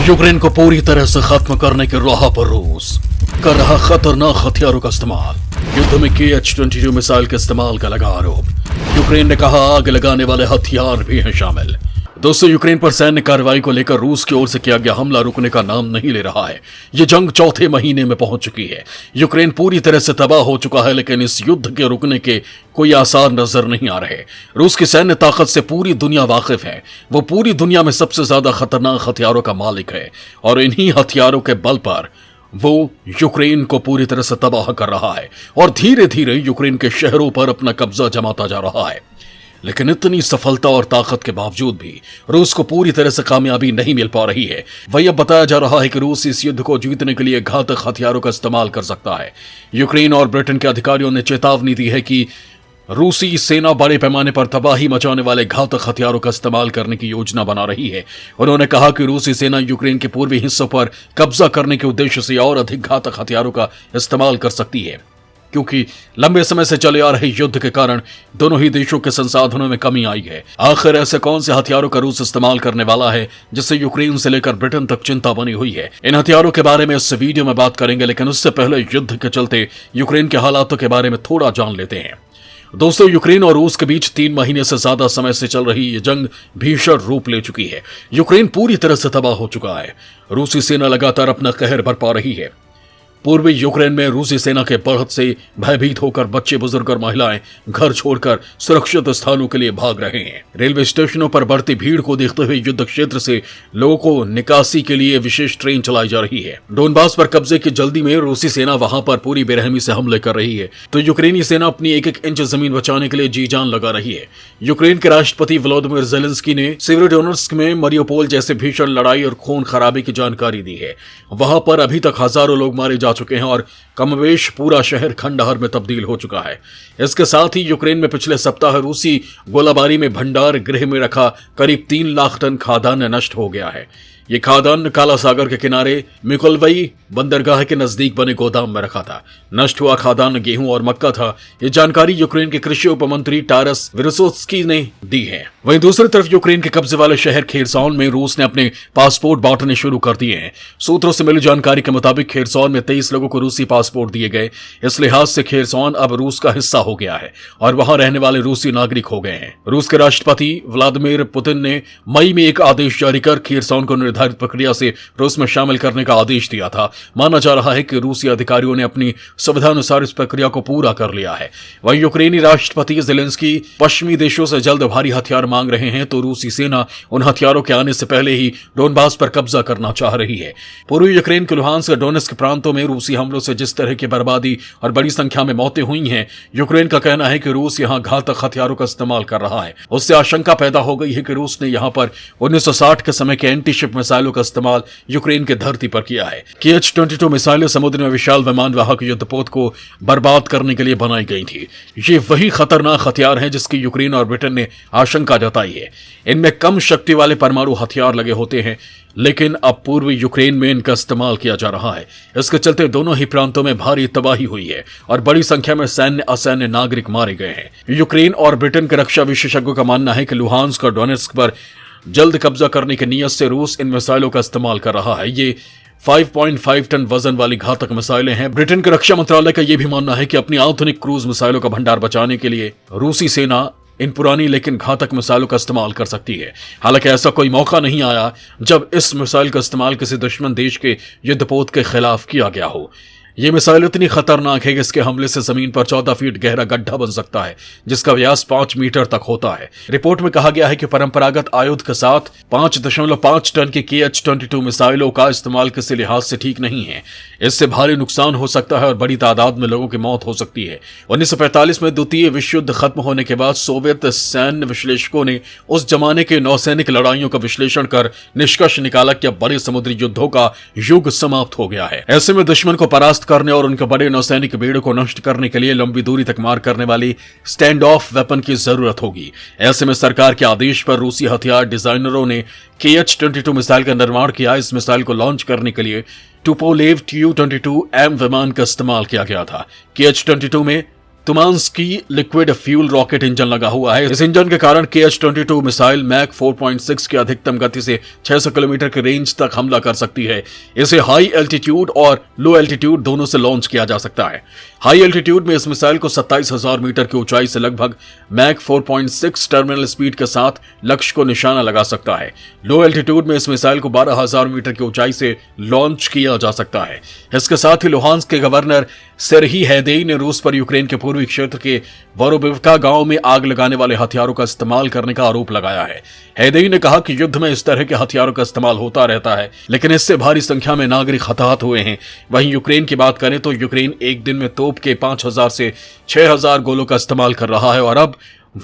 Ukraine को पूरी तरह से खत्म करने की राह पर रूस कर रहा खतरनाक हथियारों का इस्तेमाल। युद्ध में KH-22 मिसाइल के इस्तेमाल का लगा आरोप। यूक्रेन ने कहा आग लगाने वाले हथियार भी हैं शामिल। दोस्तों, यूक्रेन पर सैन्य कार्रवाई को लेकर रूस की ओर से किया गया हमला रुकने का नाम नहीं ले रहा है। ये जंग चौथे महीने में पहुंच चुकी है। यूक्रेन पूरी तरह से तबाह हो चुका है, लेकिन इस युद्ध के रुकने के कोई आसार नजर नहीं आ रहे। रूस की सैन्य ताकत से पूरी दुनिया वाकिफ है। वो पूरी दुनिया में सबसे ज्यादा खतरनाक हथियारों का मालिक है और इन्हीं हथियारों के बल पर वो यूक्रेन को पूरी तरह से तबाह कर रहा है और धीरे धीरे यूक्रेन के शहरों पर अपना कब्जा जमाता जा रहा है। लेकिन इतनी सफलता और ताकत के बावजूद भी रूस को पूरी तरह से कामयाबी नहीं मिल पा रही है। वही अब बताया जा रहा है कि रूस इस युद्ध को जीतने के लिए घातक हथियारों का इस्तेमाल कर सकता है। यूक्रेन और ब्रिटेन के अधिकारियों ने चेतावनी दी है कि रूसी सेना बड़े पैमाने पर तबाही मचाने वाले घातक हथियारों का इस्तेमाल करने की योजना बना रही है। उन्होंने कहा कि रूसी सेना यूक्रेन के पूर्वी हिस्सों पर कब्जा करने के उद्देश्य से और अधिक घातक हथियारों का इस्तेमाल कर सकती है, क्योंकि लंबे समय से चले आ रहे युद्ध के कारण दोनों ही देशों के संसाधनों में कमी आई है। आखिर ऐसे कौन से हथियारों का रूस इस्तेमाल करने वाला है जिससे यूक्रेन से लेकर ब्रिटेन तक चिंता बनी हुई है? इन हथियारों के बारे में इस वीडियो में बात करेंगे, लेकिन उससे पहले युद्ध के चलते यूक्रेन के हालातों के बारे में थोड़ा जान लेते हैं। दोस्तों, यूक्रेन और रूस के बीच 3 महीने से ज्यादा समय से चल रही ये जंग भीषण रूप ले चुकी है। यूक्रेन पूरी तरह से तबाह हो चुका है। रूसी सेना लगातार अपना कहर बरपा रही है। पूर्वी यूक्रेन में रूसी सेना के बढ़त से भयभीत होकर बच्चे, बुजुर्ग और महिलाएं घर छोड़कर सुरक्षित स्थानों के लिए भाग रहे हैं। रेलवे स्टेशनों पर बढ़ती भीड़ को देखते हुए युद्ध क्षेत्र से लोगों को निकासी के लिए विशेष ट्रेन चलाई जा रही है। डोनबास पर कब्जे की जल्दी में रूसी सेना वहां पर पूरी बेरहमी से हमले कर रही है, तो यूक्रेनी सेना अपनी एक एक इंच जमीन बचाने के लिए जी जान लगा रही है। यूक्रेन के राष्ट्रपति व्लादिमीर ज़ेलेंस्की ने सेवेरोडोनेत्स्क में मरियोपोल जैसे भीषण लड़ाई और खून खराबे की जानकारी दी है। वहां पर अभी तक हजारों लोग मारे जा चुके हैं और कमोबेश पूरा शहर खंडहर में तब्दील हो चुका है। इसके साथ ही यूक्रेन में पिछले सप्ताह रूसी गोलाबारी में भंडार गृह में रखा करीब 3 लाख टन खाद्यान्न नष्ट हो गया है। ये खाद्यान्न काला सागर के किनारे मिकोलवई बंदरगाह के नजदीक बने गोदाम में रखा था। नष्ट हुआ खाद्यान्न गेहूं और मक्का था। ये जानकारी यूक्रेन के कृषि उपमंत्री टारस विरोसोत्स्की ने दी है। वहीं दूसरी तरफ यूक्रेन के कब्जे वाले शहर खेरसौन में रूस ने अपने पासपोर्ट बांटने शुरू कर दिए हैं। सूत्रों से मिली जानकारी के मुताबिक खेरसौन में 23 लोगों को रूसी पासपोर्ट दिए गए। इस लिहाज से खेरसौन अब रूस का हिस्सा हो गया है और वहां रहने वाले रूसी नागरिक हो गए हैं। रूस के राष्ट्रपति व्लादिमीर पुतिन ने मई में एक आदेश जारी कर खेरसौन को निर्धारित प्रक्रिया से रूस में शामिल करने का आदेश दिया था। माना जा रहा है कि रूसी अधिकारियों ने अपनी सुविधानुसार इस प्रक्रिया को पूरा कर लिया है। वहीं यूक्रेनी राष्ट्रपति ज़ेलेंस्की पश्चिमी देशों से जल्द भारी हथियार मांग रहे हैं, तो रूसी सेना उन हथियारों के आने से पहले ही डोनबास पर कब्जा करना चाह रही है। पूर्वी यूक्रेन के लुहांस्क और डोनेत्स्क प्रांतों में रूसी हमलों से जिस तरह की बर्बादी और बड़ी संख्या में मौतें हुई हैं, यूक्रेन का कहना है कि रूस यहां घातक हथियारों का इस्तेमाल कर रहा है। उससे आशंका पैदा हो गई है कि रूस ने यहां पर 1960 के समय के एंटीशिप मिसाइलों का इस्तेमाल यूक्रेन के धरती पर किया है। KH-22 मिसाइलें समुद्र में विशाल विमान वाहक युद्धपोत को बर्बाद करने के लिए बनाई गई थी। ये वही खतरनाक हथियार हैं जिसकी यूक्रेन और ब्रिटेन ने आशंका जताई है। इनमें कम शक्ति वाले परमाणु हथियार लगे होते हैं, लेकिन अब पूर्वी यूक्रेन में इनका इस्तेमाल किया जा रहा है। इसके चलते दोनों ही प्रांतों में भारी तबाही हुई है और बड़ी संख्या में सैन्य असैन्य नागरिक मारे गए हैं। यूक्रेन और ब्रिटेन के रक्षा विशेषज्ञों का मानना है कि लुहांस्क और डोनेत्स्क पर जल्द कब्जा करने की नीयत से रूस इन मिसाइलों का इस्तेमाल कर रहा है। ये 5.5 टन वजन वाली घातक मिसाइलें हैं। ब्रिटेन के रक्षा मंत्रालय का यह भी मानना है कि अपनी आधुनिक क्रूज मिसाइलों का भंडार बचाने के लिए रूसी सेना इन पुरानी लेकिन घातक मिसाइलों का इस्तेमाल कर सकती है। हालांकि ऐसा कोई मौका नहीं आया जब इस मिसाइल का इस्तेमाल किसी दुश्मन देश के युद्धपोत के खिलाफ किया गया हो। ये मिसाइल इतनी खतरनाक है कि इसके हमले से जमीन पर 14 फीट गहरा गड्ढा बन सकता है, जिसका व्यास 5 मीटर तक होता है। रिपोर्ट में कहा गया है कि परंपरागत आयुध के साथ 5.5 टन की KH-22 मिसाइलों का इस्तेमाल किसी लिहाज से ठीक नहीं है। इससे भारी नुकसान हो सकता है और बड़ी तादाद में लोगों की मौत हो सकती है। 1945 में द्वितीय विश्व युद्ध खत्म होने के बाद सोवियत सैन्य विश्लेषकों ने उस जमाने के नौसैनिक लड़ाइयों का विश्लेषण कर निष्कर्ष निकाला कि अब बड़े समुद्री युद्धों का युग समाप्त हो गया है। ऐसे में दुश्मन को परास्त करने और उनके बड़े नौसैनिक बेड़ों को नष्ट करने के लिए लंबी दूरी तक मार करने वाली स्टैंड ऑफ वेपन की जरूरत होगी। ऐसे में सरकार के आदेश पर रूसी हथियार डिजाइनरों ने KH-22 मिसाइल का निर्माण किया। इस मिसाइल को लॉन्च करने के लिए टुपोलेव Tu-22M विमान का इस्तेमाल किया गया था। KH-22 में तुमांस्की लिक्विड फ्यूल रॉकेट इंजन लगा हुआ है। इस इंजन के कारण KH-22 मिसाइल मैक 4.6 की अधिकतम गति से 600 किलोमीटर की रेंज तक हमला कर सकती है। इसे हाई एल्टीट्यूड और लो एल्टीट्यूड दोनों से लॉन्च किया जा सकता है। हाई एल्टीट्यूड में इस मिसाइल को 27,000 मीटर की ऊंचाई से लगभग मैक 4.6 टर्मिनल स्पीड के साथ लक्ष्य को निशाना लगा सकता है। लो एल्टीट्यूड में इस मिसाइल को 12,000 मीटर की ऊंचाई से लॉन्च किया जा सकता है। इसके साथ ही लुहांस्क के गवर्नर सेर्ही हैदेई ने रूस पर यूक्रेन के पूर्वी क्षेत्र के वोरोबिवका गांव में आग लगाने वाले हथियारों का इस्तेमाल करने का आरोप लगाया है। हैदेई ने कहा कि युद्ध में इस तरह के हथियारों का इस्तेमाल होता रहता है, लेकिन इससे भारी संख्या में नागरिक हताहत हुए हैं। वहीं यूक्रेन की बात करें तो यूक्रेन एक दिन में तोप के 5,000 से 6,000 गोलों का इस्तेमाल कर रहा है और अब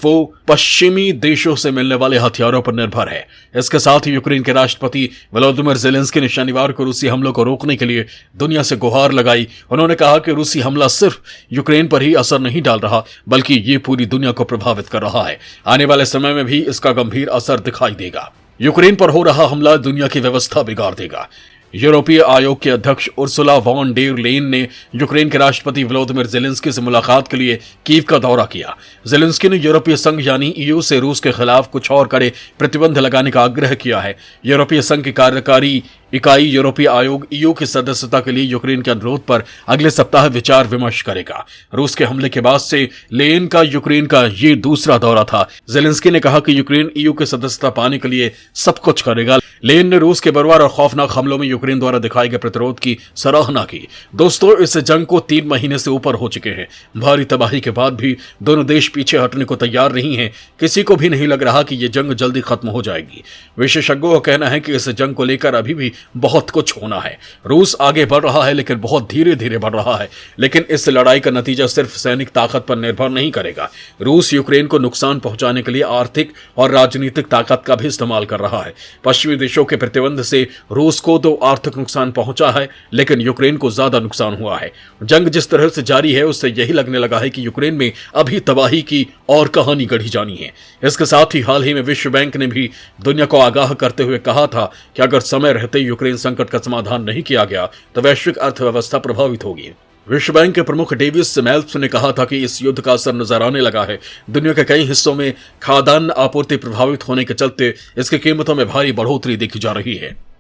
वो पश्चिमी देशों से मिलने वाले हथियारों पर निर्भर है। इसके साथ ही यूक्रेन के राष्ट्रपति वोलोदिमीर ज़ेलेंस्की ने शनिवार को रूसी हमलों को रोकने के लिए दुनिया से गुहार लगाई। उन्होंने कहा कि रूसी हमला सिर्फ यूक्रेन पर ही असर नहीं डाल रहा, बल्कि ये पूरी दुनिया को प्रभावित कर रहा है। आने वाले समय में भी इसका गंभीर असर दिखाई देगा। यूक्रेन पर हो रहा हमला दुनिया की व्यवस्था बिगाड़ देगा। यूरोपीय आयोग के अध्यक्ष उर्सुला वॉन डेर लेन ने यूक्रेन के राष्ट्रपति वोलोदिमीर ज़ेलेंस्की से मुलाकात के लिए कीव का दौरा किया। ज़ेलेंस्की ने यूरोपीय संघ यानी EU से रूस के खिलाफ कुछ और कड़े प्रतिबंध लगाने का आग्रह किया है। यूरोपीय संघ की कार्यकारी इकाई यूरोपीय आयोग EU की सदस्यता के लिए यूक्रेन के अनुरोध पर अगले सप्ताह विचार विमर्श करेगा। रूस के हमले के बाद से लेन का यूक्रेन का ये दूसरा दौरा था। ज़ेलेंस्की ने कहा कि यूक्रेन EU की सदस्यता पाने के लिए सब कुछ करेगा। लेन ने रूस के बर्बर और खौफनाक हमलों में यूक्रेन द्वारा दिखाए गए प्रतिरोध की सराहना की। दोस्तों, इस जंग को 3 महीने से ऊपर हो चुके हैं। भारी तबाही के बाद भी दोनों देश पीछे हटने को तैयार नहीं है। किसी को भी नहीं लग रहा कि ये जंग जल्दी खत्म हो जाएगी। विशेषज्ञों का कहना है कि इस जंग को लेकर अभी भी बहुत कुछ होना है। रूस आगे बढ़ रहा है, लेकिन बहुत धीरे धीरे बढ़ रहा है। लेकिन इस लड़ाई का नतीजा सिर्फ सैनिक ताकत पर निर्भर नहीं करेगा। रूस यूक्रेन को नुकसान पहुंचाने के लिए आर्थिक और राजनीतिक ताकत का भी इस्तेमाल कर रहा है। पश्चिमी देशों के प्रतिबंध से रूस को तो आर्थिक नुकसान पहुंचा है, लेकिन यूक्रेन को ज्यादा नुकसान हुआ है। जंग जिस तरह से जारी है, उससे यही लगने लगा है कि यूक्रेन में अभी तबाही की और कहानी गढ़ी जानी है। इसके साथ ही हाल ही में विश्व बैंक ने भी दुनिया को आगाह करते हुए कहा था कि अगर समय रहते यूक्रेन संकट का समाधान नहीं किया गया तो वैश्विक अर्थव्यवस्था प्रभावित होगी। विश्व बैंक के प्रमुख डेविस मैल्प्स ने कहा था कि इस युद्ध का असर नजर आने लगा है। दुनिया के कई हिस्सों में खाद्यान्न आपूर्ति प्रभावित होने के चलते इसकी कीमतों में भारी बढ़ोतरी देखी जा रही है।